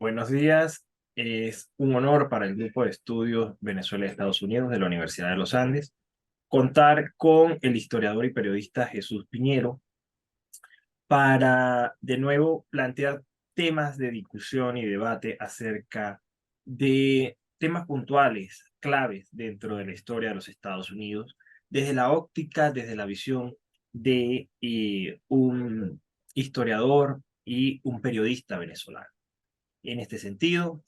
Buenos días. Es un honor para el Grupo de Estudios Venezuela y Estados Unidos de la Universidad de los Andes contar con el historiador y periodista Jesús Piñero para de nuevo plantear temas de discusión y debate acerca de temas puntuales, claves dentro de la historia de los Estados Unidos, desde la óptica, desde la visión de un historiador y un periodista venezolano. En este sentido,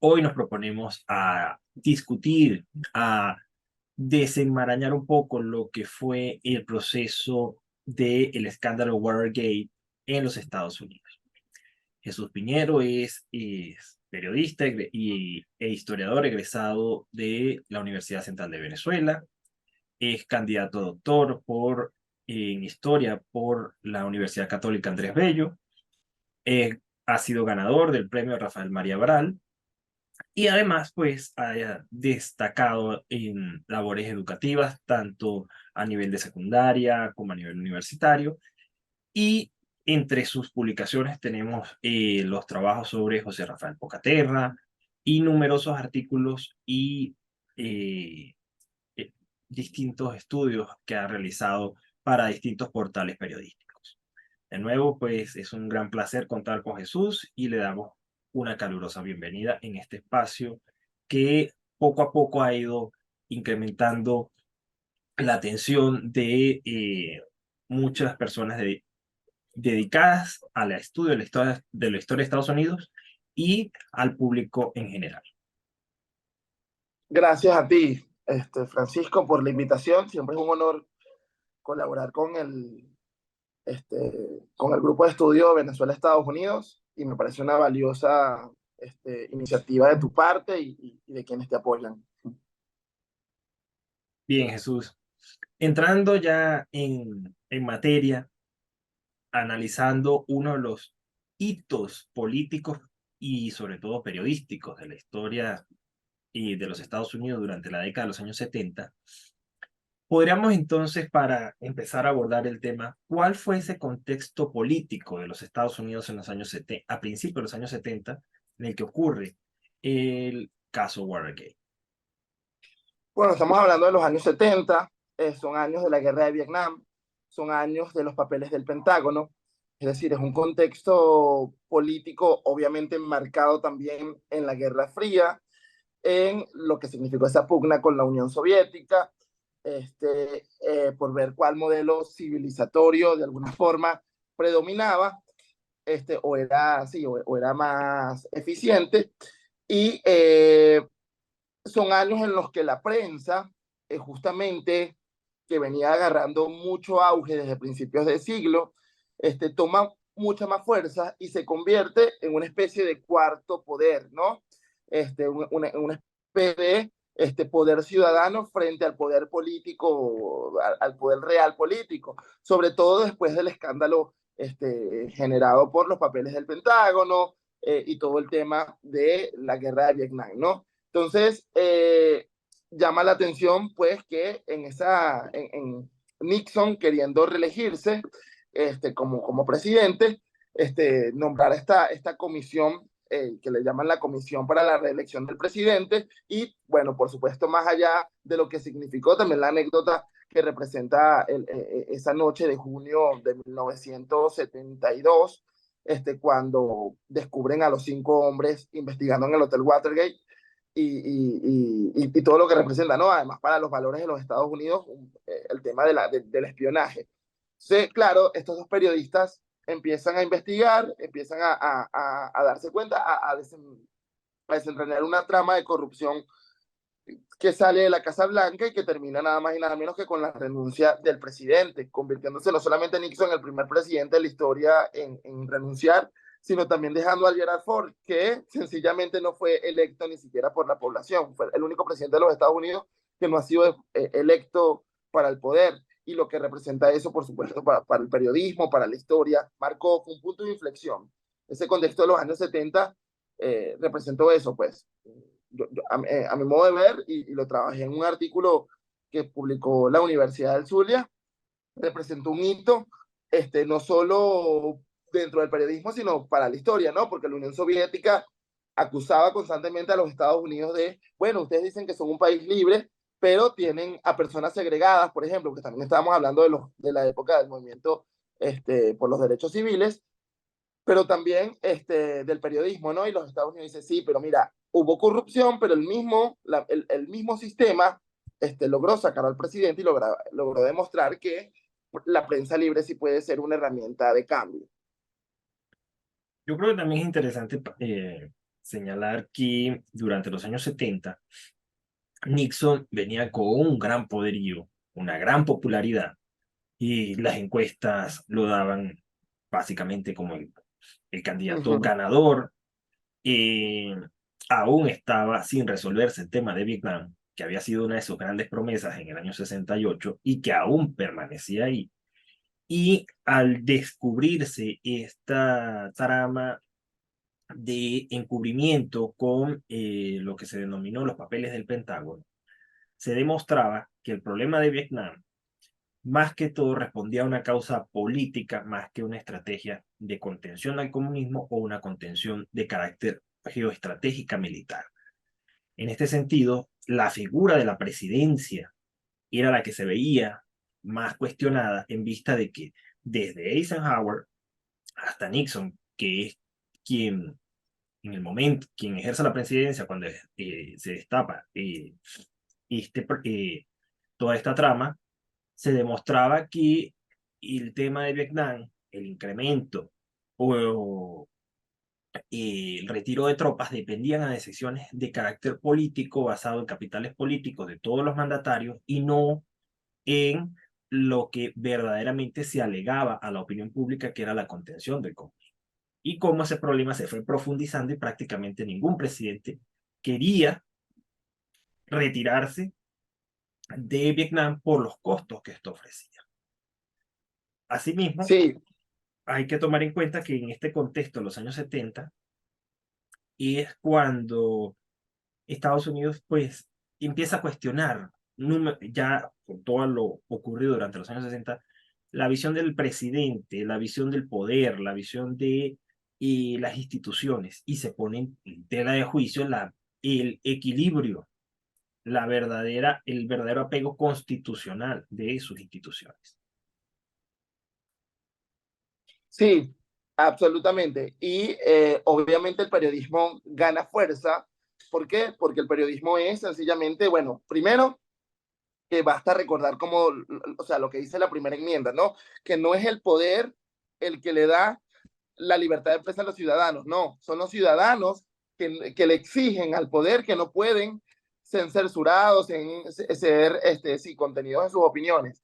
hoy nos proponemos a discutir, a desenmarañar un poco lo que fue el proceso del escándalo Watergate en los Estados Unidos. Jesús Piñero es periodista e historiador egresado de la Universidad Central de Venezuela, es candidato a doctor en historia por la Universidad Católica Andrés Bello, ha sido ganador del premio Rafael María Bral, y además, pues, haya destacado en labores educativas, tanto a nivel de secundaria como a nivel universitario. Y entre sus publicaciones tenemos los trabajos sobre José Rafael Pocaterra y numerosos artículos y eh, eh, distintos estudios que ha realizado para distintos portales periodísticos. De nuevo, pues es un gran placer contar con Jesús y le damos una calurosa bienvenida en este espacio que poco a poco ha ido incrementando la atención de muchas personas dedicadas al estudio de la historia de Estados Unidos y al público en general. Gracias a ti, Francisco, por la invitación. Siempre es un honor colaborar con el grupo de estudio Venezuela-Estados Unidos y me parece una valiosa iniciativa de tu parte y de quienes te apoyan. Bien, Jesús. Entrando ya en materia, analizando uno de los hitos políticos y sobre todo periodísticos de la historia y de los Estados Unidos durante la década de los años 70, podríamos entonces, para empezar a abordar el tema, ¿cuál fue ese contexto político de los Estados Unidos en los años 70, a principios de los años 70, en el que ocurre el caso Watergate? Bueno, estamos hablando de los años 70, son años de la guerra de Vietnam, son años de los papeles del Pentágono, es decir, es un contexto político obviamente enmarcado también en la Guerra Fría, en lo que significó esa pugna con la Unión Soviética, por ver cuál modelo civilizatorio de alguna forma predominaba, o era más eficiente. Y son años en los que la prensa, justamente que venía agarrando mucho auge desde principios de siglo, toma mucha más fuerza y se convierte en una especie de cuarto poder, ¿no? Una especie de poder ciudadano frente al poder político, al poder real político, sobre todo después del escándalo generado por los papeles del Pentágono y todo el tema de la guerra de Vietnam, ¿no? Entonces, llama la atención, pues, que en Nixon, queriendo reelegirse como presidente, nombrar esta comisión que le llaman la Comisión para la Reelección del Presidente, y bueno, por supuesto, más allá de lo que significó también la anécdota que representa esa noche de junio de 1972, cuando descubren a los 5 hombres investigando en el Hotel Watergate, y todo lo que representa, ¿no? Además, para los valores de los Estados Unidos, el tema del espionaje. Entonces, claro, estos dos periodistas empiezan a investigar, empiezan a darse cuenta, a desentrañar una trama de corrupción que sale de la Casa Blanca y que termina nada más y nada menos que con la renuncia del presidente, convirtiéndose no solamente Nixon en el primer presidente de la historia en renunciar, sino también dejando a Gerald Ford, que sencillamente no fue electo ni siquiera por la población. Fue el único presidente de los Estados Unidos que no ha sido electo para el poder. Y lo que representa eso, por supuesto, para el periodismo, para la historia, marcó un punto de inflexión. Ese contexto de los años 70 representó eso, pues. A mi modo de ver, y lo trabajé en un artículo que publicó la Universidad del Zulia, representó un hito, no solo dentro del periodismo, sino para la historia, ¿no? Porque la Unión Soviética acusaba constantemente a los Estados Unidos de, bueno, ustedes dicen que son un país libre, pero tienen a personas segregadas, por ejemplo, porque también estábamos hablando de la época del movimiento por los derechos civiles, pero también del periodismo, ¿no? Y los Estados Unidos dicen, sí, pero mira, hubo corrupción, pero el mismo sistema logró sacar al presidente y logró demostrar que la prensa libre sí puede ser una herramienta de cambio. Yo creo que también es interesante señalar que durante los años 70 Nixon venía con un gran poderío, una gran popularidad, y las encuestas lo daban básicamente como el Uh candidato -huh. ganador. Y aún estaba sin resolverse el tema de Vietnam, que había sido una de sus grandes promesas en el año 68 y que aún permanecía ahí. Y al descubrirse esta trama de encubrimiento con lo que se denominó los papeles del Pentágono, se demostraba que el problema de Vietnam más que todo respondía a una causa política más que una estrategia de contención al comunismo o una contención de carácter geoestratégica militar. En este sentido, la figura de la presidencia era la que se veía más cuestionada en vista de que desde Eisenhower hasta Nixon, que es quien en el momento, quien ejerce la presidencia cuando se destapa este, toda esta trama, se demostraba que el tema de Vietnam, el incremento o el retiro de tropas dependían a decisiones de carácter político basado en capitales políticos de todos los mandatarios y no en lo que verdaderamente se alegaba a la opinión pública que era la contención del comunismo. Y cómo ese problema se fue profundizando y prácticamente ningún presidente quería retirarse de Vietnam por los costos que esto ofrecía. Asimismo, Sí, hay que tomar en cuenta que en este contexto, en los años 70, es cuando Estados Unidos pues empieza a cuestionar, ya con todo lo ocurrido durante los años 60, la visión del presidente, la visión del poder, la visión de las instituciones, y se pone en tela de juicio el equilibrio, el verdadero apego constitucional de sus instituciones. sí, absolutamente. Y obviamente el periodismo gana fuerza. ¿Por qué? Porque el periodismo es sencillamente, bueno, primero, que basta recordar como, o sea, lo que dice la primera enmienda, ¿no? Que no es el poder el que le da la libertad de prensa a los ciudadanos, no, son los ciudadanos que le exigen al poder que no pueden ser censurados, ser sí, contenidos en sus opiniones.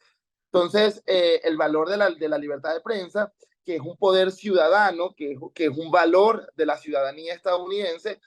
Entonces, el valor de la libertad de prensa, que es un poder ciudadano, que es un valor de la ciudadanía estadounidense,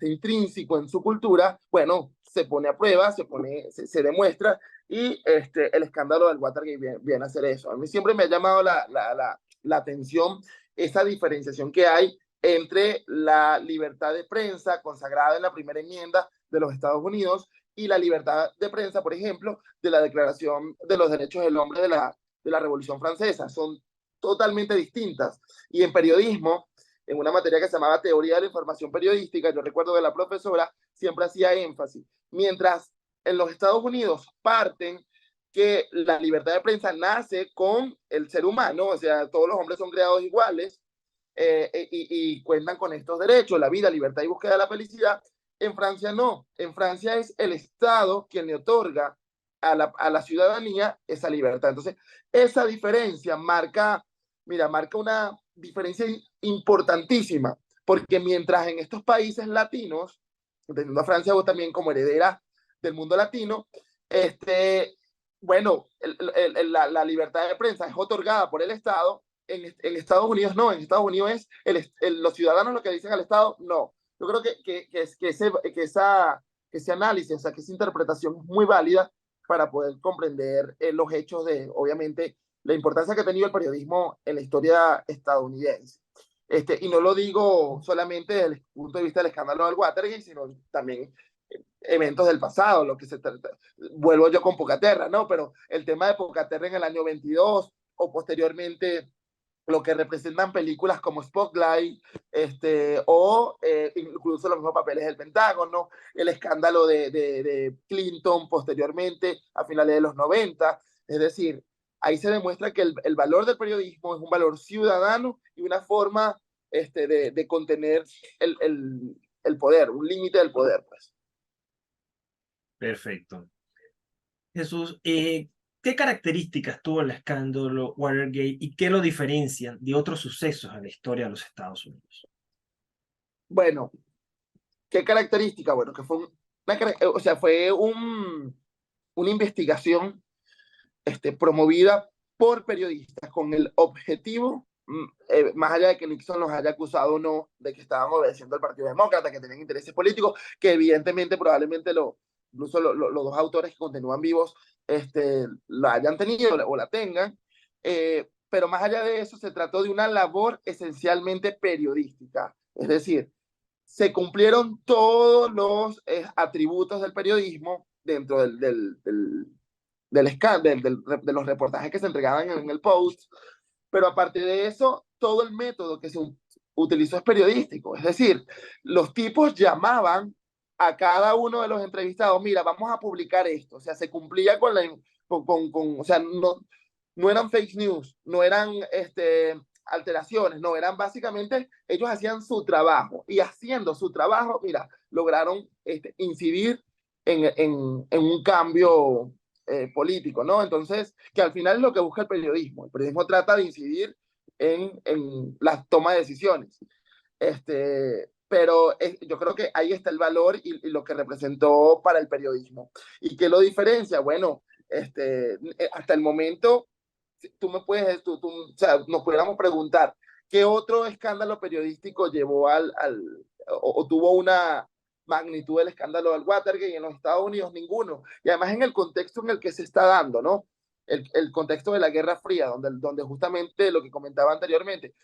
intrínseco en su cultura, bueno, se pone a prueba, se demuestra, y el escándalo del Watergate viene a hacer eso. A mí siempre me ha llamado la atención esa diferenciación que hay entre la libertad de prensa consagrada en la primera enmienda de los Estados Unidos y la libertad de prensa, por ejemplo, de la Declaración de los Derechos del Hombre de la Revolución Francesa. Son totalmente distintas. Y en periodismo, en una materia que se llamaba Teoría de la Información Periodística, yo recuerdo que la profesora siempre hacía énfasis. Mientras en los Estados Unidos parten que la libertad de prensa nace con el ser humano, o sea, todos los hombres son creados iguales, y cuentan con estos derechos, la vida, libertad y búsqueda de la felicidad. En Francia no, en Francia es el Estado quien le otorga a la ciudadanía esa libertad. Entonces, esa diferencia marca una diferencia importantísima, porque mientras en estos países latinos, teniendo a Francia vos también como heredera del mundo latino, bueno, la libertad de prensa es otorgada por el Estado. En Estados Unidos no, en Estados Unidos es los ciudadanos lo que dicen al Estado, no. Yo creo que ese análisis, o sea, que esa interpretación es muy válida para poder comprender los hechos de, obviamente, la importancia que ha tenido el periodismo en la historia estadounidense. Y no lo digo solamente desde el punto de vista del escándalo del Watergate, sino también eventos del pasado, lo que se trata. Vuelvo yo con Pocaterra, ¿no? Pero el tema de Pocaterra en el año 22 o posteriormente lo que representan películas como Spotlight, o incluso los mismos papeles del Pentágono, el escándalo de Clinton posteriormente, a finales de los 90. Es decir, ahí se demuestra que el valor del periodismo es un valor ciudadano y una forma de contener el poder, un límite del poder, pues. Perfecto. Jesús, ¿qué características tuvo el escándalo Watergate y qué lo diferencian de otros sucesos en la historia de los Estados Unidos? Bueno, ¿qué característica? Bueno, que fue o sea, fue una investigación promovida por periodistas con el objetivo, más allá de que Nixon los haya acusado o no de que estaban obedeciendo al Partido Demócrata, que tenían intereses políticos, que evidentemente probablemente incluso los dos autores que continúan vivos la hayan tenido o la tengan, pero más allá de eso se trató de una labor esencialmente periodística, es decir, se cumplieron todos los atributos del periodismo dentro de los reportajes que se entregaban en el Post, pero aparte de eso, todo el método que se utilizó es periodístico, es decir, los tipos llamaban a cada uno de los entrevistados, mira, vamos a publicar esto, o sea, se cumplía o sea, no eran fake news, no eran alteraciones, no, eran básicamente, ellos hacían su trabajo, y haciendo su trabajo, mira, lograron incidir en un cambio político, ¿no? Entonces, que al final es lo que busca el periodismo. El periodismo trata de incidir en la toma de decisiones. Pero yo creo que ahí está el valor y lo que representó para el periodismo. ¿Y qué lo diferencia? Bueno, hasta el momento, tú me puedes, o sea, nos pudiéramos preguntar, ¿qué otro escándalo periodístico llevó o tuvo una magnitud del escándalo del Watergate en los Estados Unidos? Ninguno. Y además en el contexto en el que se está dando, ¿no? El contexto de la Guerra Fría, donde justamente lo que comentaba anteriormente,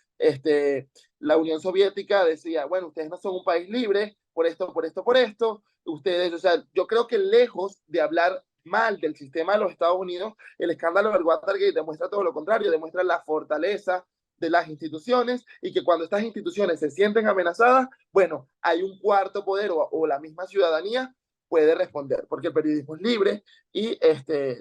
la Unión Soviética decía, bueno, ustedes no son un país libre, por esto, por esto, por esto, ustedes, o sea, yo creo que lejos de hablar mal del sistema de los Estados Unidos, el escándalo del Watergate demuestra todo lo contrario, demuestra la fortaleza de las instituciones y que cuando estas instituciones se sienten amenazadas, bueno, hay un cuarto poder o la misma ciudadanía puede responder, porque el periodismo es libre y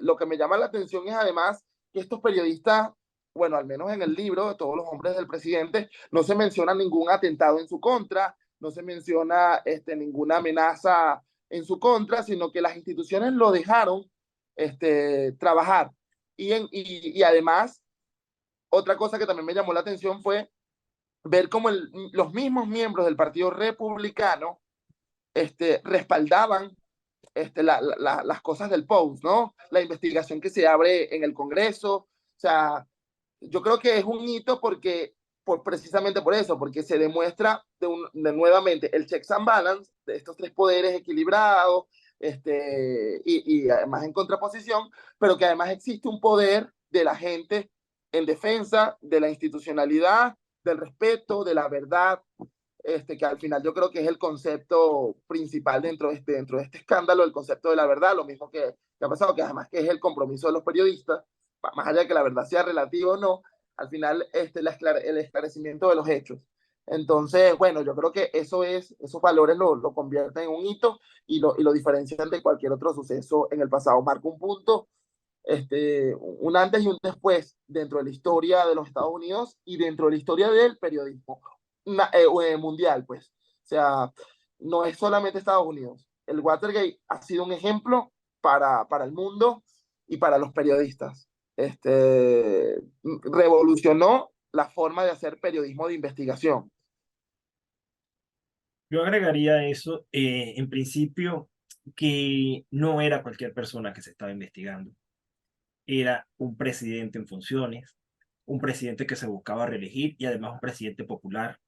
lo que me llama la atención es además que estos periodistas, bueno, al menos en el libro de Todos los hombres del presidente, no se menciona ningún atentado en su contra, no se menciona ninguna amenaza en su contra, sino que las instituciones lo dejaron trabajar. Y además, otra cosa que también me llamó la atención fue ver cómo los mismos miembros del Partido Republicano respaldaban las cosas del Post, ¿no? La investigación que se abre en el Congreso. O sea, yo creo que es un hito precisamente por eso, porque se demuestra nuevamente el checks and balance de estos tres poderes equilibrados y además en contraposición, pero que además existe un poder de la gente en defensa de la institucionalidad, del respeto, de la verdad, que al final yo creo que es el concepto principal dentro de este escándalo, el concepto de la verdad, lo mismo que ha pasado, que además que es el compromiso de los periodistas, más allá de que la verdad sea relativa o no, al final el esclarecimiento de los hechos. Entonces, bueno, yo creo que esos valores lo convierten en un hito y lo diferencian de cualquier otro suceso en el pasado. Marca un punto, un antes y un después dentro de la historia de los Estados Unidos y dentro de la historia del periodismo mundial, pues. O sea, no es solamente Estados Unidos. El Watergate ha sido un ejemplo para el mundo y para los periodistas. Revolucionó la forma de hacer periodismo de investigación. Yo agregaría a eso, en principio, que no era cualquier persona que se estaba investigando. Era un presidente en funciones, un presidente que se buscaba reelegir y además un presidente popular.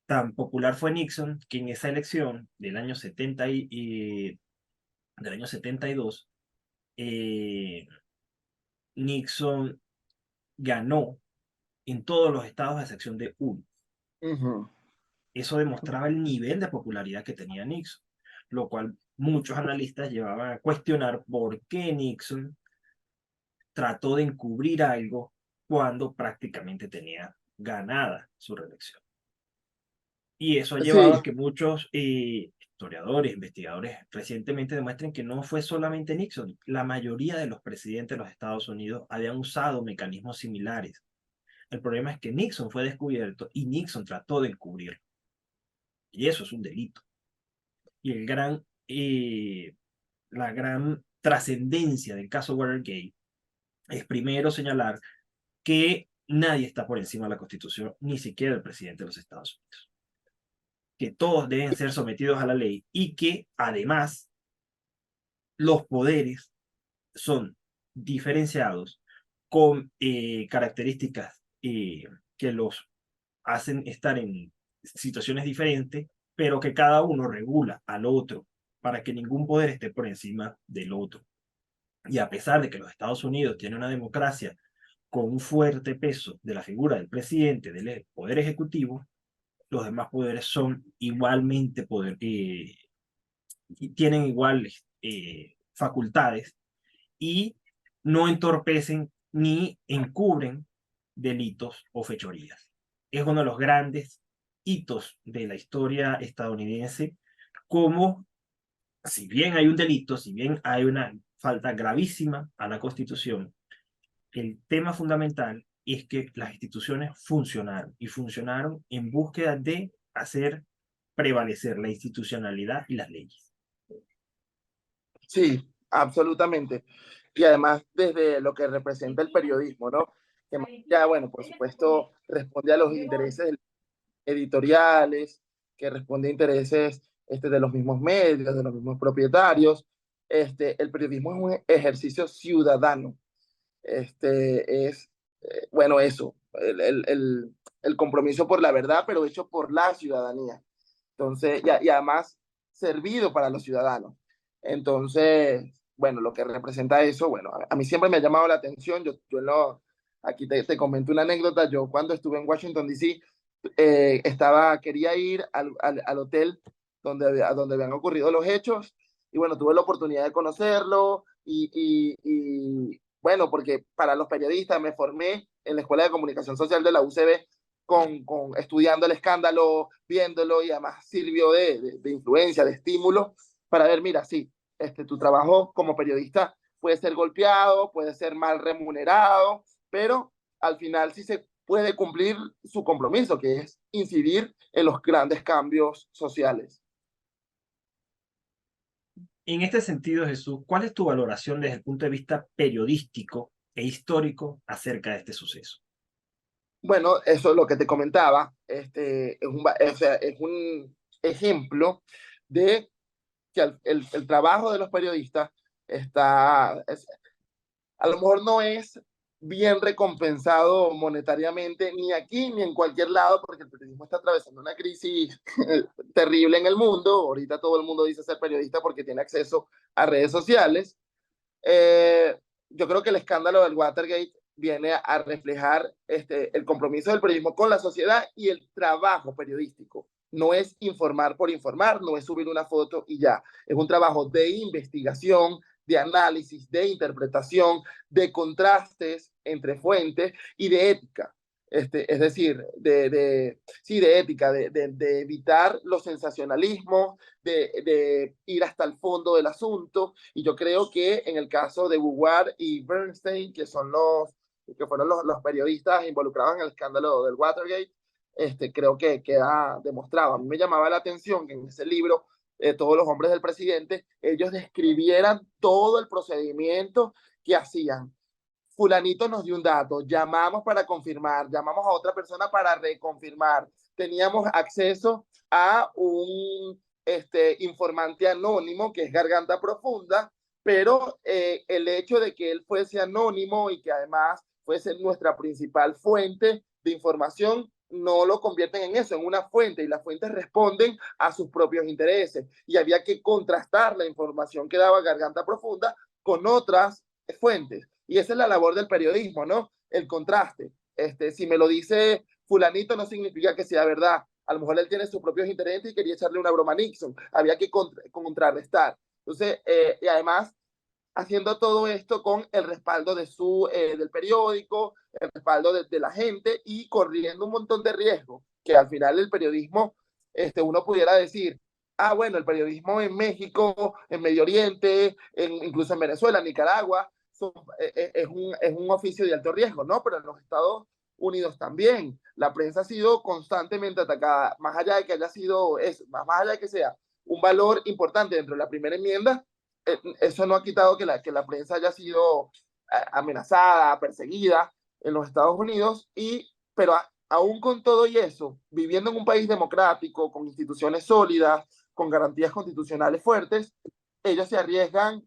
Tan popular fue Nixon que en esa elección del año 72, Nixon ganó en todos los estados a excepción de uno. Uh -huh. Eso demostraba el nivel de popularidad que tenía Nixon, lo cual muchos analistas llevaban a cuestionar por qué Nixon trató de encubrir algo cuando prácticamente tenía ganada su reelección. Y eso ha llevado Sí, a que muchos historiadores, investigadores recientemente demuestren que no fue solamente Nixon. La mayoría de los presidentes de los Estados Unidos habían usado mecanismos similares. El problema es que Nixon fue descubierto y Nixon trató de encubrirlo. Y eso es un delito. Y la gran trascendencia del caso Watergate es primero señalar que nadie está por encima de la Constitución, ni siquiera el presidente de los Estados Unidos, que todos deben ser sometidos a la ley y que además los poderes son diferenciados con características que los hacen estar en situaciones diferentes, pero que cada uno regula al otro para que ningún poder esté por encima del otro. Y a pesar de que los Estados Unidos tienen una democracia con un fuerte peso de la figura del presidente, del poder ejecutivo, los demás poderes son igualmente y tienen iguales facultades y no entorpecen ni encubren delitos o fechorías. Es uno de los grandes hitos de la historia estadounidense, como si bien hay un delito, si bien hay una falta gravísima a la Constitución, el tema fundamental es que las instituciones funcionaron y funcionaron en búsqueda de hacer prevalecer la institucionalidad y las leyes. sí, absolutamente. Y además desde lo que representa el periodismo, ¿no? Que más ya, bueno, por supuesto, responde a los intereses editoriales, que responde a intereses de los mismos medios, de los mismos propietarios. El periodismo es un ejercicio ciudadano. Es, bueno, eso, el compromiso por la verdad, pero hecho por la ciudadanía. Entonces, y además servido para los ciudadanos. Entonces, bueno, lo que representa eso, bueno, a mí siempre me ha llamado la atención. Aquí te comento una anécdota. Yo cuando estuve en Washington, D.C., quería ir al hotel a donde habían ocurrido los hechos, y bueno, tuve la oportunidad de conocerlo, y bueno, porque para los periodistas me formé en la Escuela de Comunicación Social de la UCB, estudiando el escándalo, viéndolo, y además sirvió de influencia, de estímulo, para ver, mira, sí, tu trabajo como periodista puede ser golpeado, puede ser mal remunerado, pero al final sí se puede cumplir su compromiso, que es incidir en los grandes cambios sociales. En este sentido, Jesús, ¿cuál es tu valoración desde el punto de vista periodístico e histórico acerca de este suceso? Bueno, eso es lo que te comentaba. O sea, es un ejemplo de que el trabajo de los periodistas a lo mejor no es bien recompensado monetariamente ni aquí ni en cualquier lado, porque el periodismo está atravesando una crisis terrible en el mundo. Ahorita todo el mundo dice ser periodista porque tiene acceso a redes sociales. Eh, yo creo que el escándalo del Watergate viene a reflejar el compromiso del periodismo con la sociedad y el trabajo periodístico. No es informar por informar, no es subir una foto y ya. Es un trabajo de investigación, de análisis, de interpretación, de contrastes entre fuentes y de ética. Es decir, sí, de ética, de evitar los sensacionalismos, de ir hasta el fondo del asunto. Y yo creo que en el caso de Boulware y Bernstein, que fueron los periodistas involucrados en el escándalo del Watergate, creo que queda demostrado. A mí me llamaba la atención que en ese libro, Todos los hombres del presidente, ellos describieran todo el procedimiento que hacían. Fulanito nos dio un dato, llamamos para confirmar, llamamos a otra persona para reconfirmar, teníamos acceso a un informante anónimo que es Garganta Profunda, pero el hecho de que él fuese anónimo y que además fuese nuestra principal fuente de información no lo convierten en eso, en una fuente, y las fuentes responden a sus propios intereses, y había que contrastar la información que daba Garganta Profunda con otras fuentes. Y esa es la labor del periodismo, ¿no? El contraste. Si me lo dice fulanito no significa que sea verdad. A lo mejor él tiene sus propios intereses y quería echarle una broma a Nixon. Había que contrarrestar. Entonces, y además, haciendo todo esto con el respaldo del periódico, el respaldo de la gente y corriendo un montón de riesgos, que al final el periodismo, uno pudiera decir, ah, bueno, el periodismo en México, en Medio Oriente, incluso en Venezuela, en Nicaragua, es un oficio de alto riesgo, ¿no? Pero en los Estados Unidos también. La prensa ha sido constantemente atacada, más allá de que haya sido, más allá de que sea un valor importante dentro de la primera enmienda, eso no ha quitado que la prensa haya sido amenazada, perseguida en los Estados Unidos, pero aún con todo y eso, viviendo en un país democrático, con instituciones sólidas, con garantías constitucionales fuertes, ellos se arriesgan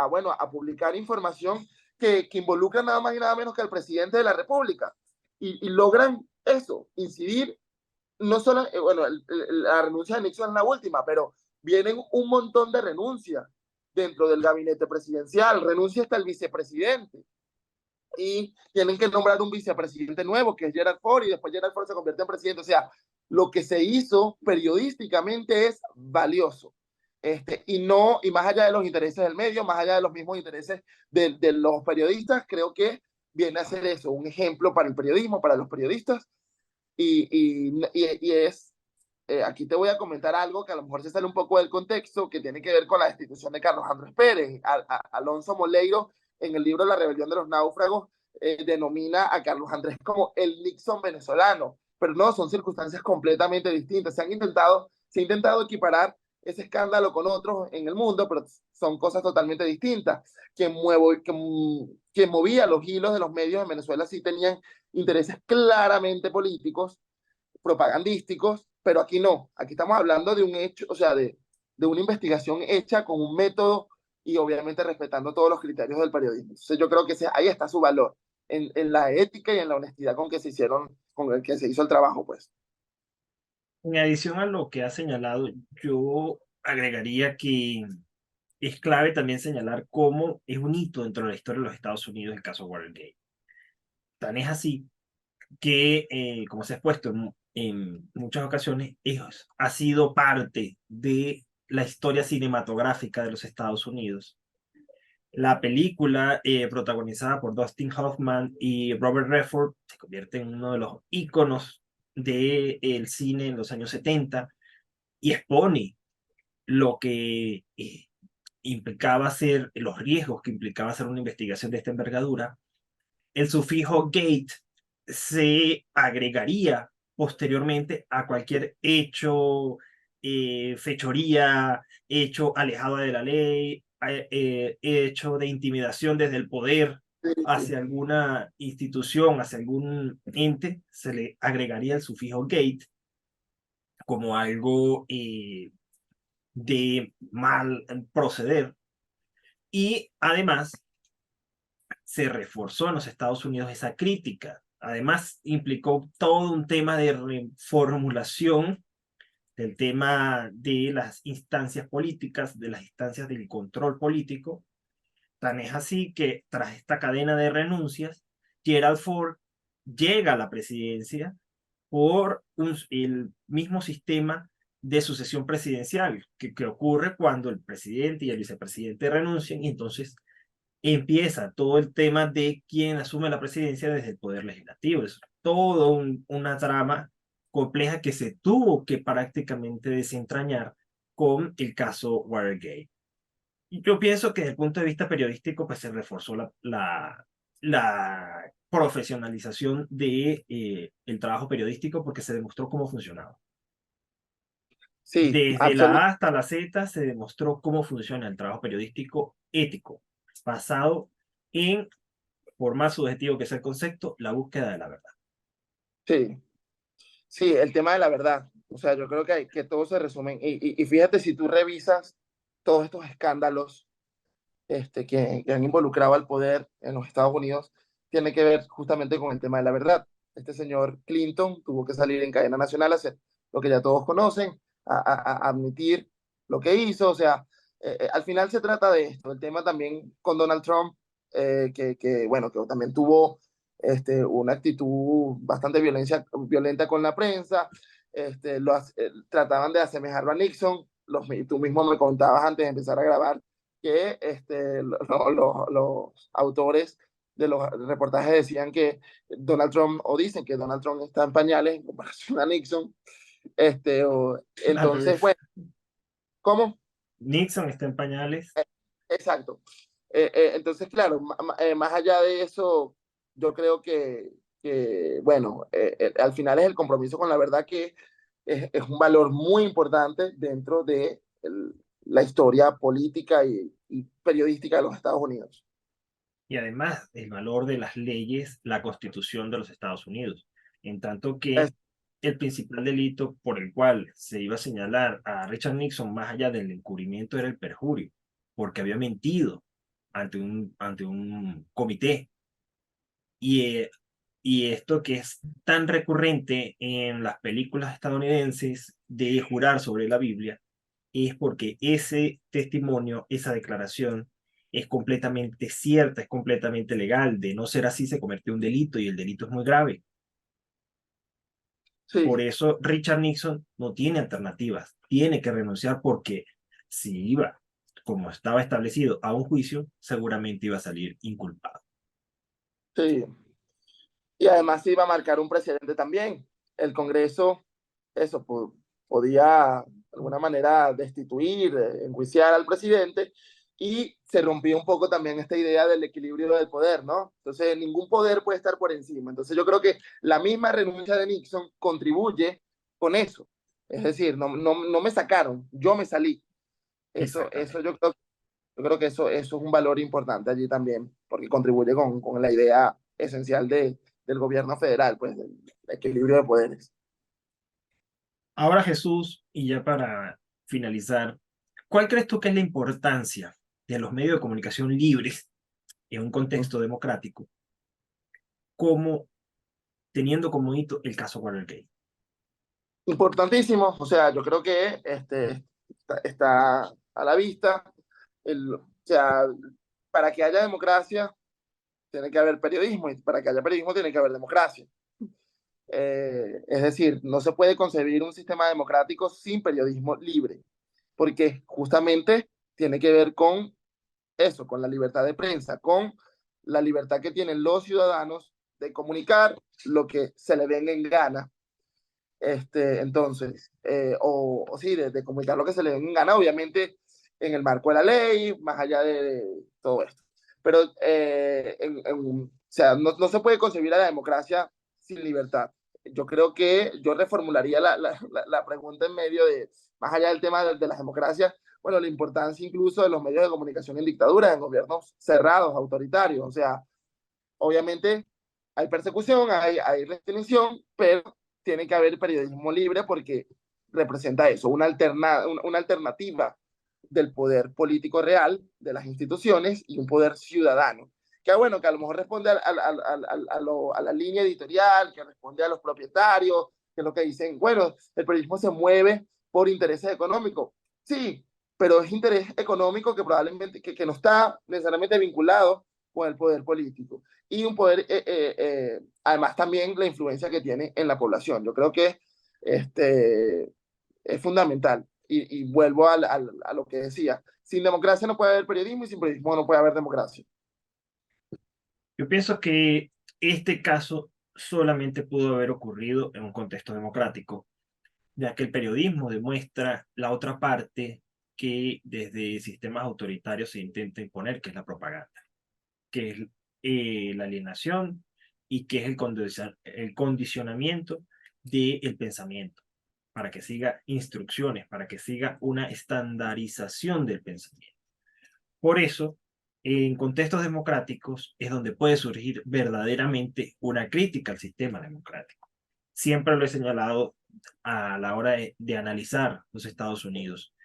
bueno, a publicar información que involucra nada más y nada menos que al presidente de la República. Y logran eso, incidir, no solo, bueno, la renuncia de Nixon es la última, pero vienen un montón de renuncias dentro del gabinete presidencial, renuncia hasta el vicepresidente y tienen que nombrar un vicepresidente nuevo, que es Gerald Ford, y después Gerald Ford se convierte en presidente. O sea, lo que se hizo periodísticamente es valioso. Y más allá de los intereses del medio, más allá de los mismos intereses de los periodistas, creo que viene a ser eso, un ejemplo para el periodismo, para los periodistas, y es, aquí te voy a comentar algo que a lo mejor se sale un poco del contexto, que tiene que ver con la destitución de Carlos Andrés Pérez. Alonso Moleiro, en el libro La rebelión de los náufragos, denomina a Carlos Andrés como el Nixon venezolano, pero no, son circunstancias completamente distintas. Se ha intentado equiparar ese escándalo con otros en el mundo, pero son cosas totalmente distintas. Quien movía los hilos de los medios en Venezuela sí tenían intereses claramente políticos, propagandísticos, pero aquí no. Aquí estamos hablando de un hecho, o sea, de una investigación hecha con un método y obviamente respetando todos los criterios del periodismo. Entonces yo creo que ahí está su valor, en la ética y en la honestidad con que se hicieron, con el que se hizo el trabajo, pues. En adición a lo que ha señalado, yo agregaría que es clave también señalar cómo es un hito dentro de la historia de los Estados Unidos el caso Watergate. Tan es así que, como se ha expuesto en muchas ocasiones, ha sido parte de la historia cinematográfica de los Estados Unidos. La película, protagonizada por Dustin Hoffman y Robert Redford, se convierte en uno de los íconos del cine en los años 70 y expone lo que implicaba hacer, los riesgos que implicaba hacer una investigación de esta envergadura. El sufijo gate se agregaría posteriormente a cualquier hecho, fechoría, hecho alejado de la ley, hecho de intimidación desde el poder hacia alguna institución, hacia algún ente, se le agregaría el sufijo gate como algo de mal proceder. Y además se reforzó en los Estados Unidos esa crítica. Además, implicó todo un tema de reformulación del tema de las instancias políticas, de las instancias del control político. Tan es así que tras esta cadena de renuncias, Gerald Ford llega a la presidencia por el mismo sistema de sucesión presidencial que ocurre cuando el presidente y el vicepresidente renuncian y entonces empieza todo el tema de quién asume la presidencia desde el poder legislativo. Es todo una trama compleja que se tuvo que prácticamente desentrañar con el caso Watergate. Y yo pienso que desde el punto de vista periodístico, pues se reforzó la profesionalización de el trabajo periodístico porque se demostró cómo funcionaba. Sí, Desde la A absolutamente. hasta la Z se demostró cómo funciona el trabajo periodístico ético, basado en, por más subjetivo que sea el concepto, la búsqueda de la verdad. Sí, sí, el tema de la verdad. O sea, yo creo que todo se resume. Y fíjate, si tú revisas todos estos escándalos que han involucrado al poder en los Estados Unidos, tiene que ver justamente con el tema de la verdad. Este señor Clinton tuvo que salir en cadena nacional a hacer lo que ya todos conocen, a admitir lo que hizo. O sea, al final se trata de esto. El tema también con Donald Trump, bueno, que también tuvo una actitud bastante violenta con la prensa. Trataban de asemejarlo a Nixon. Tú mismo me contabas antes de empezar a grabar que los autores de los reportajes decían que Donald Trump, o dicen que Donald Trump está en pañales en comparación a Nixon. Al Entonces, revés. bueno, ¿cómo? Nixon está en pañales. Exacto. Entonces, claro, más allá de eso, yo creo bueno, al final es el compromiso con la verdad que es un valor muy importante dentro de la historia política y periodística de los Estados Unidos. Y además el valor de las leyes, la Constitución de los Estados Unidos, en tanto Es- que el principal delito por el cual se iba a señalar a Richard Nixon, más allá del encubrimiento, era el perjurio, porque había mentido ante un comité. Y, y esto que es tan recurrente en las películas estadounidenses de jurar sobre la Biblia, es porque ese testimonio, esa declaración, es completamente cierta, es completamente legal. De no ser así, se comete un delito y el delito es muy grave. Por sí, eso Richard Nixon no tiene alternativas, tiene que renunciar porque si iba, como estaba establecido, a un juicio, seguramente iba a salir inculpado. sí. Y además se iba a marcar un precedente también. El Congreso, eso, podía de alguna manera destituir, enjuiciar al presidente y se rompió un poco también esta idea del equilibrio del poder, ¿no? Entonces, ningún poder puede estar por encima. Entonces, yo creo que la misma renuncia de Nixon contribuye con eso. Es decir, no me sacaron, yo me salí. Eso Exactamente. yo creo que eso es un valor importante allí también, porque contribuye con la idea esencial del gobierno federal, pues del equilibrio de poderes. Ahora Jesús, y ya para finalizar, ¿cuál crees tú que es la importancia de los medios de comunicación libres en un contexto democrático, como teniendo como hito el caso Watergate? Importantísimo, o sea, yo creo que está a la vista. O sea, para que haya democracia tiene que haber periodismo y para que haya periodismo tiene que haber democracia. Es decir, no se puede concebir un sistema democrático sin periodismo libre, porque justamente tiene que ver con eso, con la libertad de prensa, con la libertad que tienen los ciudadanos de comunicar lo que se le venga en gana. Entonces, o sí, de comunicar lo que se le venga en gana, obviamente en el marco de la ley, más allá de todo esto. Pero, o sea, no se puede concebir a la democracia sin libertad. Yo creo que yo reformularía la pregunta en medio de, más allá del tema de las democracias, bueno, la importancia incluso de los medios de comunicación en dictadura, en gobiernos cerrados, autoritarios. O sea, obviamente hay persecución, hay restricción, pero tiene que haber periodismo libre porque representa eso, una alternativa del poder político real, de las instituciones y un poder ciudadano. Que bueno, que a lo mejor responde a la línea editorial, que responde a los propietarios, que es lo que dicen, bueno, el periodismo se mueve por intereses económicos. Sí, pero es interés económico que probablemente que no está necesariamente vinculado con el poder político y un poder, además también la influencia que tiene en la población. Yo creo que este, es fundamental. Y vuelvo a lo que decía, sin democracia no puede haber periodismo y sin periodismo no puede haber democracia. Yo pienso que este caso solamente pudo haber ocurrido en un contexto democrático, ya que el periodismo demuestra la otra parte que desde sistemas autoritarios se intenta imponer, que es la propaganda, que es la alienación y que es el condicionamiento del pensamiento, para que siga instrucciones, para que siga una estandarización del pensamiento. Por eso, en contextos democráticos es donde puede surgir verdaderamente una crítica al sistema democrático. Siempre lo he señalado a la hora de analizar los Estados Unidos.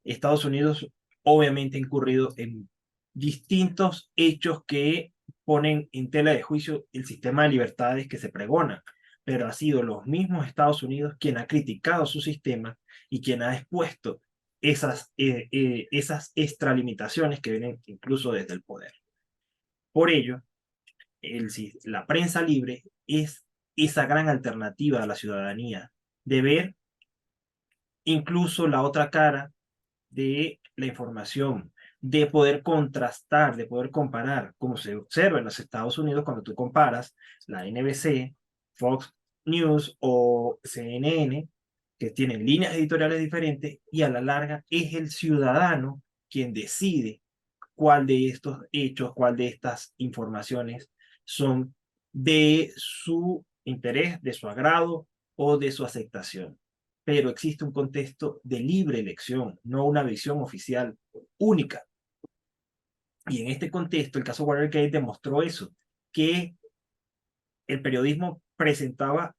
Estados Unidos obviamente ha incurrido en distintos hechos que ponen en tela de juicio el sistema de libertades que se pregona, pero ha sido los mismos Estados Unidos quien ha criticado su sistema y quien ha expuesto esas extralimitaciones que vienen incluso desde el poder. Por ello, la prensa libre es esa gran alternativa a la ciudadanía de ver incluso la otra cara de la información, de poder contrastar, de poder comparar, como se observa en los Estados Unidos cuando tú comparas la NBC, Fox News o CNN, que tienen líneas editoriales diferentes, y a la larga es el ciudadano quien decide cuál de estos hechos, cuál de estas informaciones son de su interés, de su agrado o de su aceptación. Pero existe un contexto de libre elección, no una visión oficial única. Y en este contexto, el caso Watergate demostró eso, que el periodismo presentaba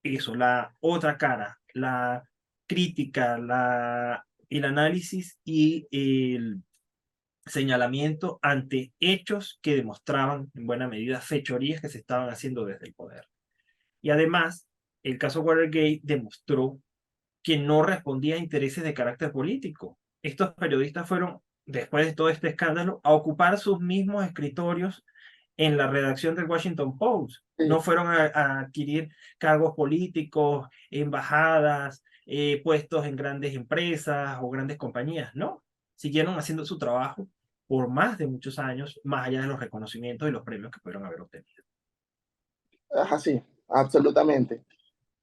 eso, la otra cara, la crítica, el análisis y el señalamiento ante hechos que demostraban en buena medida fechorías que se estaban haciendo desde el poder. Y además, el caso Watergate demostró que no respondía a intereses de carácter político. Estos periodistas fueron, después de todo este escándalo, a ocupar sus mismos escritorios en la redacción del Washington Post. Sí. No fueron a adquirir cargos políticos, embajadas, puestos en grandes empresas o grandes compañías. No, siguieron haciendo su trabajo por más de muchos años, más allá de los reconocimientos y los premios que pudieron haber obtenido. Es así, absolutamente.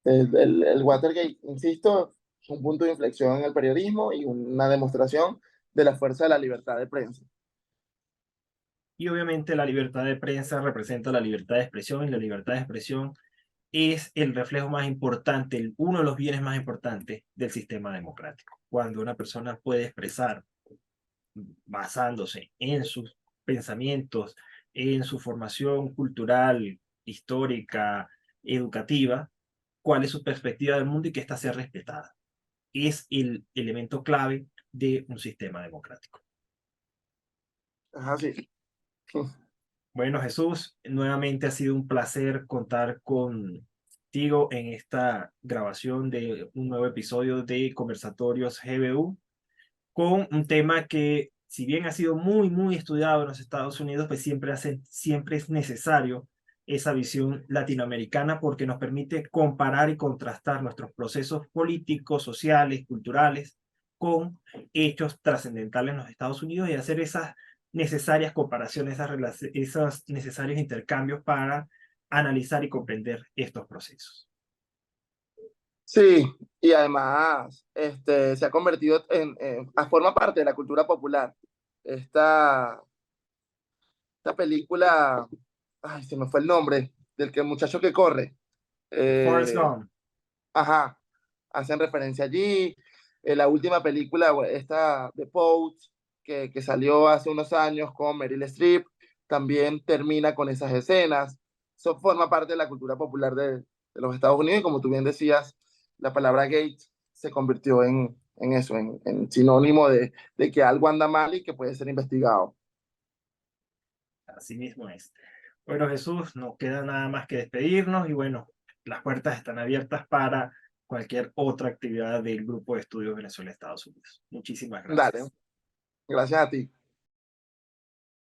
El Watergate, insisto, es un punto de inflexión en el periodismo y una demostración de la fuerza de la libertad de prensa. Y obviamente la libertad de prensa representa la libertad de expresión, y la libertad de expresión es el reflejo más importante, uno de los bienes más importantes del sistema democrático. Cuando una persona puede expresar, basándose en sus pensamientos, en su formación cultural, histórica, educativa, cuál es su perspectiva del mundo y que ésta sea respetada. Es el elemento clave de un sistema democrático. Es así. Bueno, Jesús, nuevamente ha sido un placer contar contigo en esta grabación de un nuevo episodio de Conversatorios GBU, con un tema que, si bien ha sido muy, muy estudiado en los Estados Unidos, pues siempre es necesario esa visión latinoamericana porque nos permite comparar y contrastar nuestros procesos políticos, sociales, culturales, con hechos trascendentales en los Estados Unidos y hacer esas necesarias comparaciones, esos necesarios intercambios para analizar y comprender estos procesos. Sí, y además se ha convertido forma parte de la cultura popular. Esta, esta película, ay, se me fue el nombre, del que el muchacho que corre. Forrest Eh, Gump. ajá, hacen referencia allí. La última película, esta de Pose, que salió hace unos años con Meryl Streep, también termina con esas escenas. Eso forma parte de la cultura popular de los Estados Unidos y como tú bien decías, la palabra gay se convirtió en eso, en sinónimo de que algo anda mal y que puede ser investigado. Así mismo es. Bueno, Jesús, no queda nada más que despedirnos y bueno, las puertas están abiertas para cualquier otra actividad del Grupo de Estudios Venezuela-Estados Unidos. Muchísimas Dale, gracias. gracias a ti.